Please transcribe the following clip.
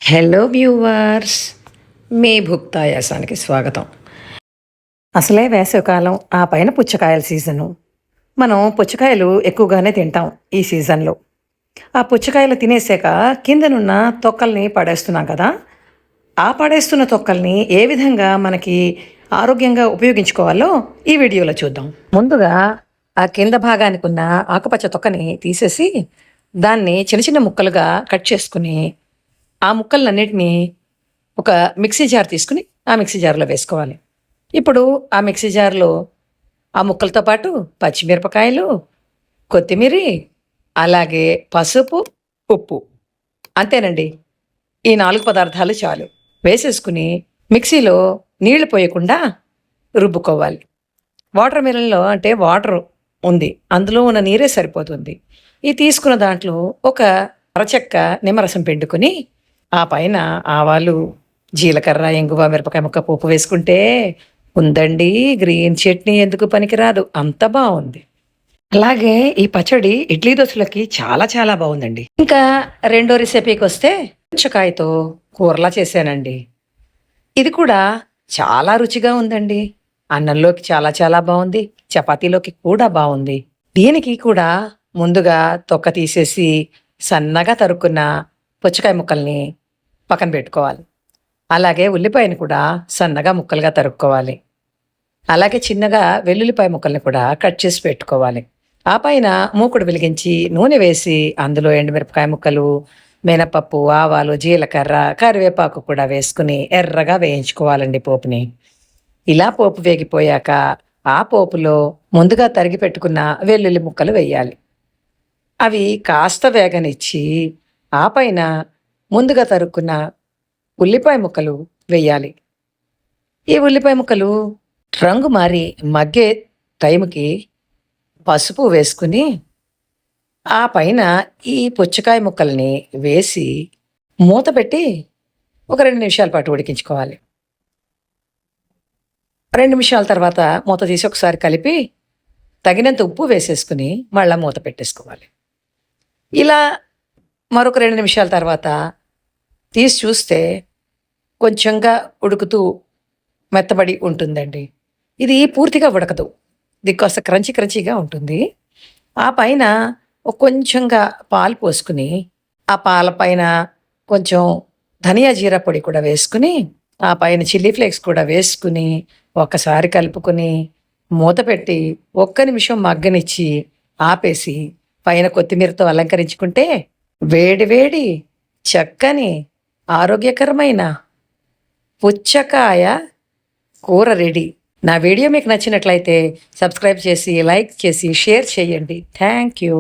Hello viewers, మీ భుక్తాయాసానికి స్వాగతం. అసలే వేసవికాలం, ఆ పైన పుచ్చకాయల సీజను. మనం పుచ్చకాయలు ఎక్కువగానే తింటాం ఈ సీజన్లో. ఆ పుచ్చకాయలు తినేసాక కిందనున్న తొక్కల్ని పడేస్తున్నాం కదా. ఆ పడేస్తున్న తొక్కల్ని ఏ విధంగా మనకి ఆరోగ్యంగా ఉపయోగించుకోవాలో ఈ వీడియోలో చూద్దాం. ముందుగా ఆ కింద భాగానికి ఉన్న ఆకుపచ్చ తొక్కని తీసేసి దాన్ని చిన్న చిన్న ముక్కలుగా కట్ చేసుకుని ఆ ముక్కలన్నిటినీ ఒక మిక్సీ జార్ తీసుకుని ఆ మిక్సీ జార్లో వేసుకోవాలి. ఇప్పుడు ఆ మిక్సీ జార్లో ఆ ముక్కలతో పాటు పచ్చిమిరపకాయలు, కొత్తిమీరి, అలాగే పసుపు, ఉప్పు, అంతేనండి. ఈ 4 పదార్థాలు చాలు. వేసేసుకుని మిక్సీలో నీళ్లు పోయకుండా రుబ్బుకోవాలి. వాటర్ మిలన్లో అంటే వాటర్ ఉంది, అందులో ఉన్న నీరే సరిపోతుంది. ఈ తీసుకున్న దాంట్లో ఒక అరచెక్క నిమ్మరసం పిండుకొని ఆ పైన ఆవాలు, జీలకర్ర, ఇంగువ, మిరపకాయ ముక్క పోపు వేసుకుంటే ఉందండి గ్రీన్ చట్నీ ఎందుకు పనికిరాదు, అంత బాగుంది. అలాగే ఈ పచ్చడి ఇడ్లీ దోశలకి చాలా చాలా బాగుందండి. ఇంకా రెండో రెసిపీకి వస్తే పుచ్చకాయతో కూరలా చేశానండి. ఇది కూడా చాలా రుచిగా ఉందండి. అన్నంలోకి చాలా చాలా బాగుంది, చపాతీలోకి కూడా బాగుంది. దీనికి కూడా ముందుగా తొక్క తీసేసి సన్నగా తరుక్కున్న పుచ్చకాయ ముక్కల్ని పక్కన పెట్టుకోవాలి. అలాగే ఉల్లిపాయని కూడా సన్నగా ముక్కలుగా తరుక్కోవాలి. అలాగే చిన్నగా వెల్లుల్లిపాయ ముక్కల్ని కూడా కట్ చేసి పెట్టుకోవాలి. ఆ పైన మూకుడు వెలిగించి నూనె వేసి అందులో ఎండుమిరపకాయ ముక్కలు, మినపప్పు, ఆవాలు, జీలకర్ర, కరివేపాకు కూడా వేసుకుని ఎర్రగా వేయించుకోవాలండి పోపుని. ఇలా పోపు వేగిపోయాక ఆ పోపులో ముందుగా తరిగి పెట్టుకున్న వెల్లుల్లి ముక్కలు వేయాలి. అవి కాస్త వేగనిచ్చి ఆ పైన ముందుగా తరుక్కున్న ఉల్లిపాయ ముక్కలు వేయాలి. ఈ ఉల్లిపాయ ముక్కలు రంగు మారి మగ్గే టైంకి పసుపు వేసుకుని ఆ పైన ఈ పుచ్చకాయ ముక్కల్ని వేసి మూత పెట్టి ఒక 2 నిమిషాల పాటు ఉడికించుకోవాలి. 2 నిమిషాల తర్వాత మూత తీసి ఒకసారి కలిపి తగినంత ఉప్పు వేసేసుకుని మళ్ళీ మూత పెట్టేసుకోవాలి. ఇలా మరొక 2 నిమిషాల తర్వాత తీసి చూస్తే కొంచెంగా ఉడుకుతూ మెత్తబడి ఉంటుందండి. ఇది పూర్తిగా ఉడకదు, ఇది కాస్త క్రంచీగా ఉంటుంది. ఆ పైన కొంచెంగా పాలు పోసుకుని ఆ పాల పైన కొంచెం ధనియా జీరా పొడి కూడా వేసుకుని ఆ పైన చిల్లీ ఫ్లేక్స్ కూడా వేసుకుని ఒకసారి కలుపుకొని మూత పెట్టి 1 నిమిషం మగ్గనిచ్చి ఆపేసి పైన కొత్తిమీరతో అలంకరించుకుంటే వేడి వేడి చక్కని ఆరోగ్యకరమైన పుచ్చకాయ కూర రెడీ. నా వీడియో మీకు నచ్చినట్లయితే సబ్స్క్రైబ్ చేసి, లైక్ చేసి, షేర్ చేయండి. Thank you.